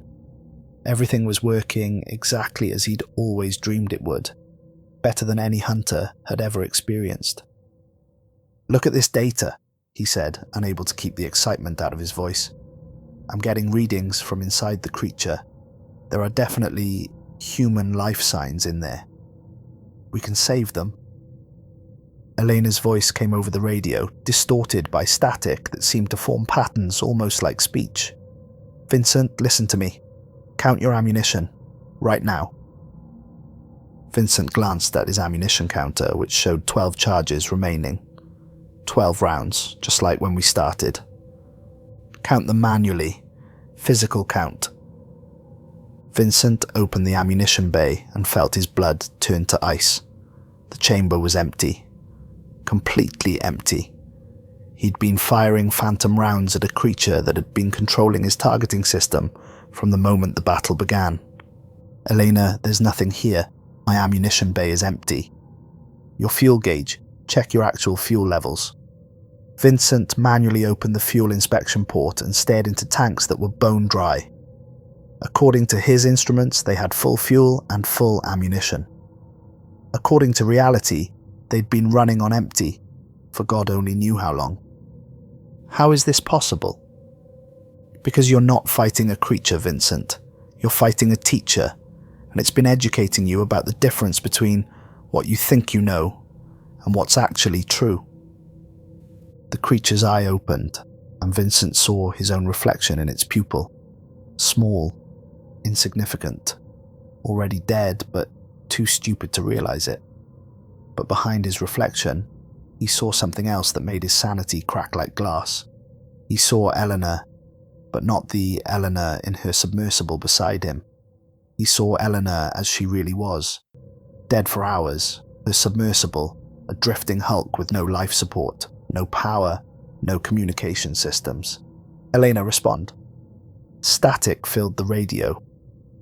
Everything was working exactly as he'd always dreamed it would, better than any hunter had ever experienced. "Look at this data," he said, unable to keep the excitement out of his voice. "I'm getting readings from inside the creature. There are definitely human life signs in there. We can save them." Elena's voice came over the radio, distorted by static that seemed to form patterns almost like speech. "Vincent, listen to me. Count your ammunition. Right now." Vincent glanced at his ammunition counter, which showed 12 charges remaining. 12 rounds, just like when we started. "Count them manually. Physical count." Vincent opened the ammunition bay and felt his blood turn to ice. The chamber was empty. Completely empty. He'd been firing phantom rounds at a creature that had been controlling his targeting system from the moment the battle began. "Elena, there's nothing here. My ammunition bay is empty. Your fuel gauge. Check your actual fuel levels." Vincent manually opened the fuel inspection port and stared into tanks that were bone dry. According to his instruments, they had full fuel and full ammunition. According to reality, they'd been running on empty, for God only knew how long. How is this possible? Because you're not fighting a creature, Vincent. You're fighting a teacher, and it's been educating you about the difference between what you think you know and what's actually true. The creature's eye opened, and Vincent saw his own reflection in its pupil. Small, insignificant, already dead, but too stupid to realize it. But behind his reflection, he saw something else that made his sanity crack like glass. He saw Eleanor, but not the Eleanor in her submersible beside him. He saw Eleanor as she really was, dead for hours, her submersible, a drifting hulk with no life support, no power, no communication systems. "Elena, respond." Static filled the radio,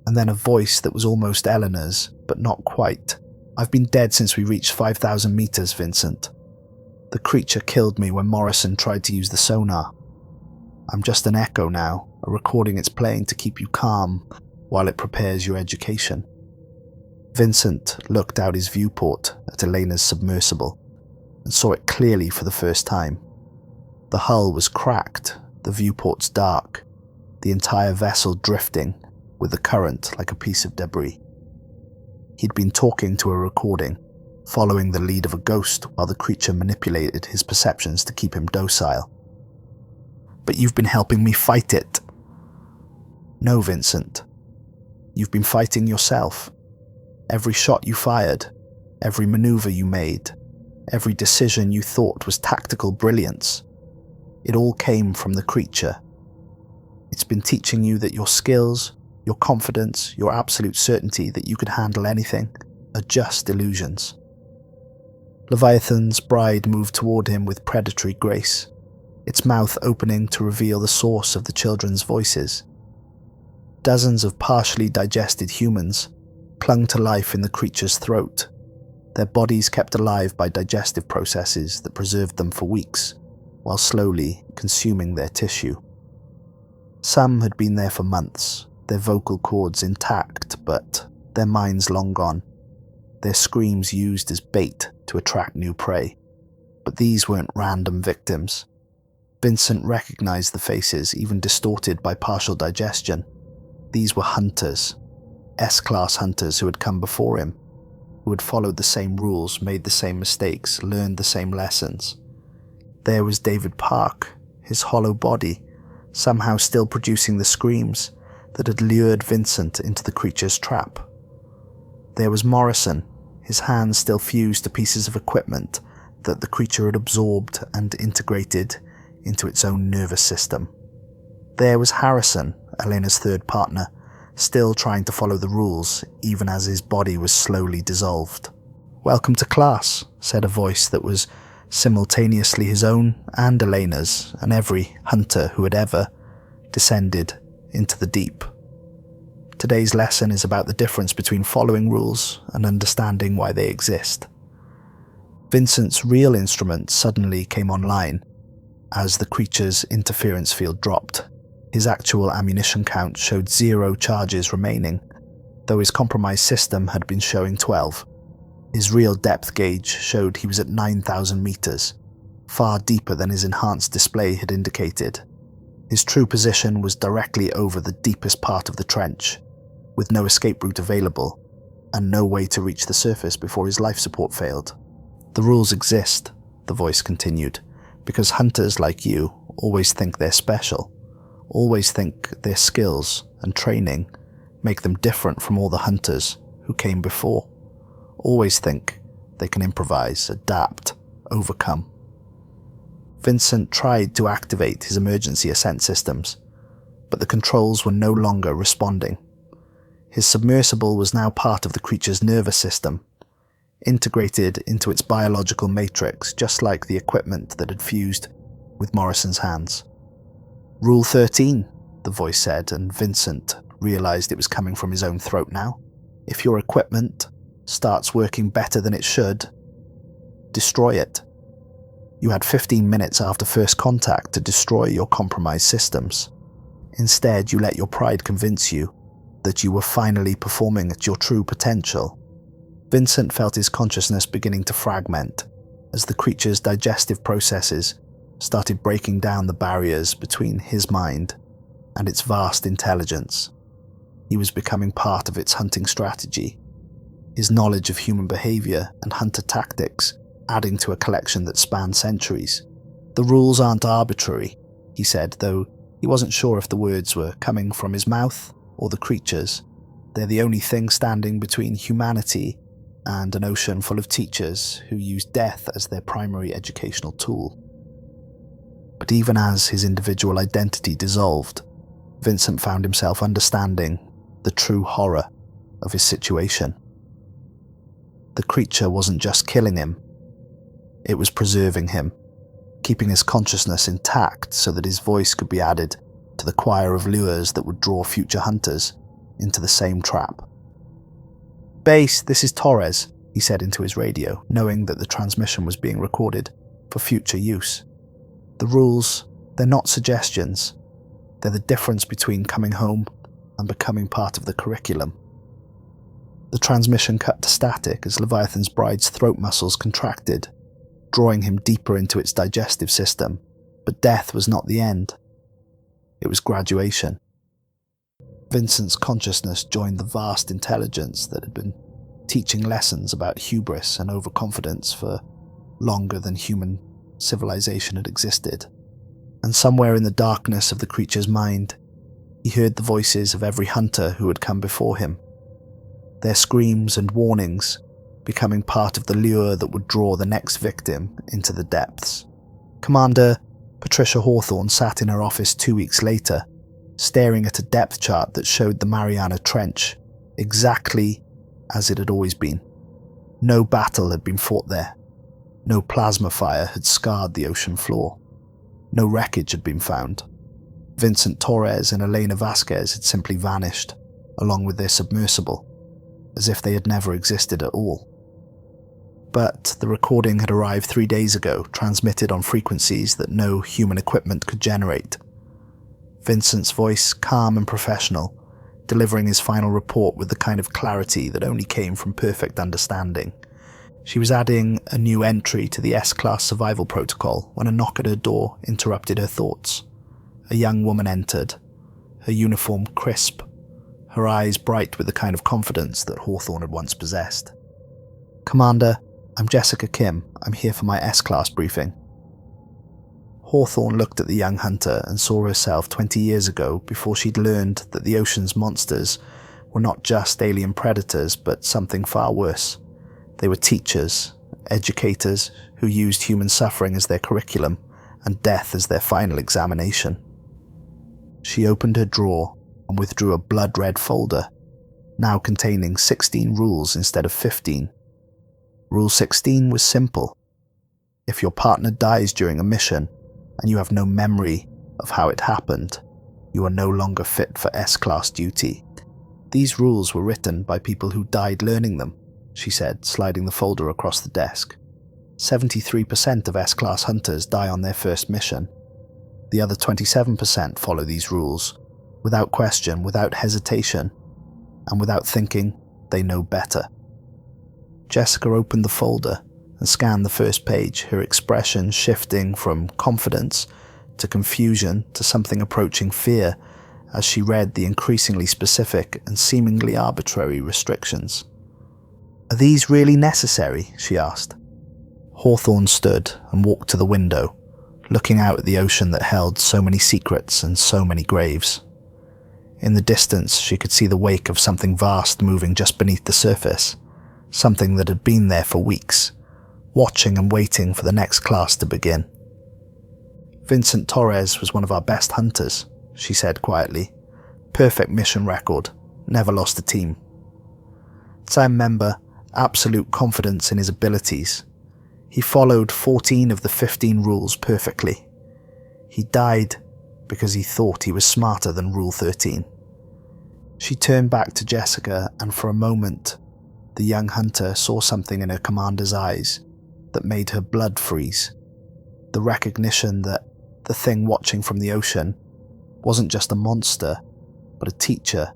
and then a voice that was almost Eleanor's, but not quite. "I've been dead since we reached 5,000 meters, Vincent." The creature killed me when Morrison tried to use the sonar. I'm just an echo now, a recording it's playing to keep you calm while it prepares your education." Vincent looked out his viewport at Elena's submersible and saw it clearly for the first time. The hull was cracked, the viewports dark, the entire vessel drifting with the current like a piece of debris. He'd been talking to a recording, following the lead of a ghost while the creature manipulated his perceptions to keep him docile. "But you've been helping me fight it." "No, Vincent. You've been fighting yourself. Every shot you fired, every maneuver you made, every decision you thought was tactical brilliance, it all came from the creature. It's been teaching you that your skills, your confidence, your absolute certainty that you could handle anything are just illusions." Leviathan's bride moved toward him with predatory grace, its mouth opening to reveal the source of the children's voices. Dozens of partially digested humans clung to life in the creature's throat, their bodies kept alive by digestive processes that preserved them for weeks, while slowly consuming their tissue. Some had been there for months, their vocal cords intact, but their minds long gone, their screams used as bait to attract new prey. But these weren't random victims. Vincent recognized the faces, even distorted by partial digestion. These were hunters, S-Class hunters who had come before him, who had followed the same rules, made the same mistakes, learned the same lessons. There was David Park, his hollow body, somehow still producing the screams that had lured Vincent into the creature's trap. There was Morrison, his hands still fused to pieces of equipment that the creature had absorbed and integrated into its own nervous system. There was Harrison, Elena's third partner, still trying to follow the rules even as his body was slowly dissolved. "Welcome to class," said a voice that was simultaneously his own and Elena's, and every hunter who had ever descended into the deep. "Today's lesson is about the difference between following rules and understanding why they exist." Vincent's real instrument suddenly came online as the creature's interference field dropped. His actual ammunition count showed 0 charges remaining, though his compromised system had been showing 12. His real depth gauge showed he was at 9,000 meters, far deeper than his enhanced display had indicated. His true position was directly over the deepest part of the trench, with no escape route available, and no way to reach the surface before his life support failed. "The rules exist," the voice continued, "because hunters like you always think they're special, always think their skills and training make them different from all the hunters who came before, always think they can improvise, adapt, overcome." Vincent tried to activate his emergency ascent systems, but the controls were no longer responding. His submersible was now part of the creature's nervous system, integrated into its biological matrix, just like the equipment that had fused with Morrison's hands. "Rule 13, the voice said, and Vincent realized it was coming from his own throat now. "If your equipment starts working better than it should, destroy it. You had 15 minutes after first contact to destroy your compromised systems. Instead, you let your pride convince you that you were finally performing at your true potential." Vincent felt his consciousness beginning to fragment as the creature's digestive processes started breaking down the barriers between his mind and its vast intelligence. He was becoming part of its hunting strategy, his knowledge of human behavior and hunter tactics adding to a collection that spanned centuries. "The rules aren't arbitrary," he said, though he wasn't sure if the words were coming from his mouth or the creature's. "They're the only thing standing between humanity and an ocean full of teachers who use death as their primary educational tool." But even as his individual identity dissolved, Vincent found himself understanding the true horror of his situation. The creature wasn't just killing him, it was preserving him, keeping his consciousness intact so that his voice could be added to the choir of lures that would draw future hunters into the same trap. "Base, this is Torres," he said into his radio, knowing that the transmission was being recorded. for future use. The rules, they're not suggestions. They're the difference between coming home and becoming part of the curriculum. The transmission cut to static as Leviathan's bride's throat muscles contracted, drawing him deeper into its digestive system. But death was not the end. It was graduation. Vincent's consciousness joined the vast intelligence that had been teaching lessons about hubris and overconfidence for longer than human civilization had existed. And somewhere in the darkness of the creature's mind, he heard the voices of every hunter who had come before him, their screams and warnings becoming part of the lure that would draw the next victim into the depths. Commander Patricia Hawthorne sat in her office 2 weeks later, staring at a depth chart that showed the Mariana Trench exactly as it had always been. No battle had been fought there. No plasma fire had scarred the ocean floor. No wreckage had been found. Vincent Torres and Elena Vasquez had simply vanished, along with their submersible, as if they had never existed at all. But the recording had arrived 3 days ago, transmitted on frequencies that no human equipment could generate. Vincent's voice calm and professional, delivering his final report with the kind of clarity that only came from perfect understanding. She was adding a new entry to the S-Class survival protocol when a knock at her door interrupted her thoughts. A young woman entered, her uniform crisp, her eyes bright with the kind of confidence that Hawthorne had once possessed. "Commander, I'm Jessica Kim. I'm here for my S-Class briefing." Hawthorne looked at the young hunter and saw herself 20 years ago before she'd learned that the ocean's monsters were not just alien predators but something far worse. They were teachers, educators who used human suffering as their curriculum and death as their final examination. She opened her drawer and withdrew a blood-red folder, now containing 16 rules instead of 15. Rule 16 was simple. If your partner dies during a mission and you have no memory of how it happened, you are no longer fit for S-Class duty. These rules were written by people who died learning them, she said, sliding the folder across the desk. 73% of S-Class hunters die on their first mission. The other 27% follow these rules, without question, without hesitation, and without thinking they know better. Jessica opened the folder and scanned the first page, her expression shifting from confidence to confusion to something approaching fear as she read the increasingly specific and seemingly arbitrary restrictions. "Are these really necessary?" she asked. Hawthorne stood and walked to the window, looking out at the ocean that held so many secrets and so many graves. In the distance, she could see the wake of something vast moving just beneath the surface, something that had been there for weeks, watching and waiting for the next class to begin. "Vincent Torres was one of our best hunters," she said quietly. "Perfect mission record, never lost a team. SAM member, absolute confidence in his abilities. He followed 14 of the 15 rules perfectly. He died because he thought he was smarter than Rule 13. She turned back to Jessica, and for a moment, the young hunter saw something in her commander's eyes that made her blood freeze. The recognition that the thing watching from the ocean wasn't just a monster, but a teacher,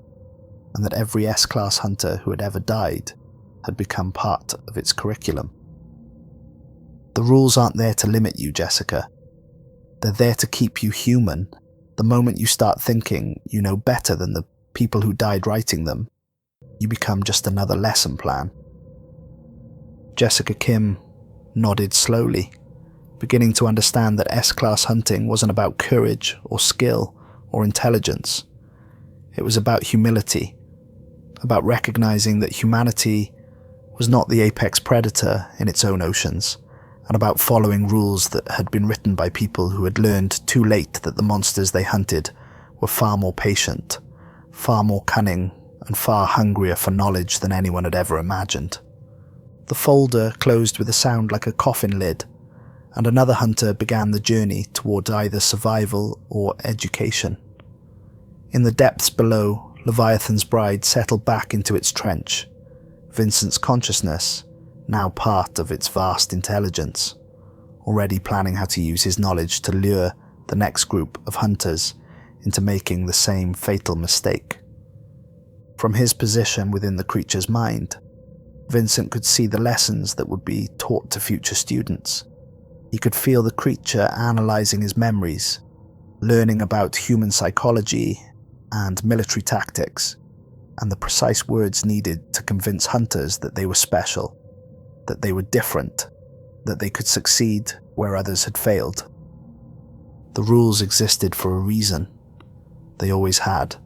and that every S-Class hunter who had ever died had become part of its curriculum. "The rules aren't there to limit you, Jessica. They're there to keep you human. The moment you start thinking you know better than the people who died writing them, you become just another lesson plan." Jessica Kim nodded slowly, beginning to understand that S-Class hunting wasn't about courage or skill or intelligence. It was about humility, about recognizing that humanity was not the apex predator in its own oceans, and about following rules that had been written by people who had learned too late that the monsters they hunted were far more patient, far more cunning, and far hungrier for knowledge than anyone had ever imagined. The folder closed with a sound like a coffin lid, and another hunter began the journey towards either survival or education. In the depths below, Leviathan's bride settled back into its trench, Vincent's consciousness now part of its vast intelligence, already planning how to use his knowledge to lure the next group of hunters into making the same fatal mistake. From his position within the creature's mind, Vincent could see the lessons that would be taught to future students. He could feel the creature analysing his memories, learning about human psychology and military tactics, and the precise words needed to convince hunters that they were special, that they were different, that they could succeed where others had failed. The rules existed for a reason. They always had.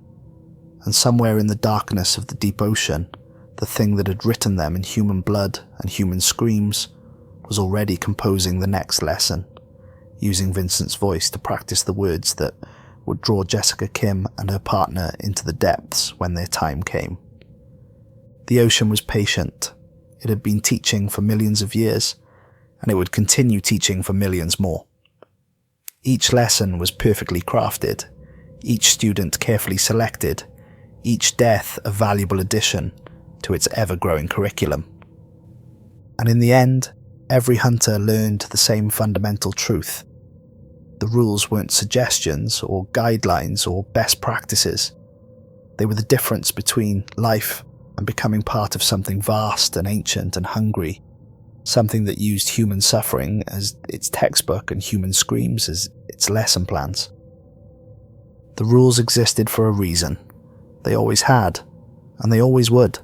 And somewhere in the darkness of the deep ocean, the thing that had written them in human blood and human screams was already composing the next lesson, using Vincent's voice to practice the words that would draw Jessica Kim and her partner into the depths when their time came. The ocean was patient. It had been teaching for millions of years, and it would continue teaching for millions more. Each lesson was perfectly crafted, each student carefully selected, each death a valuable addition to its ever-growing curriculum. And in the end, every hunter learned the same fundamental truth. The rules weren't suggestions or guidelines or best practices. They were the difference between life and becoming part of something vast and ancient and hungry, something that used human suffering as its textbook and human screams as its lesson plans. The rules existed for a reason. They always had, and they always would.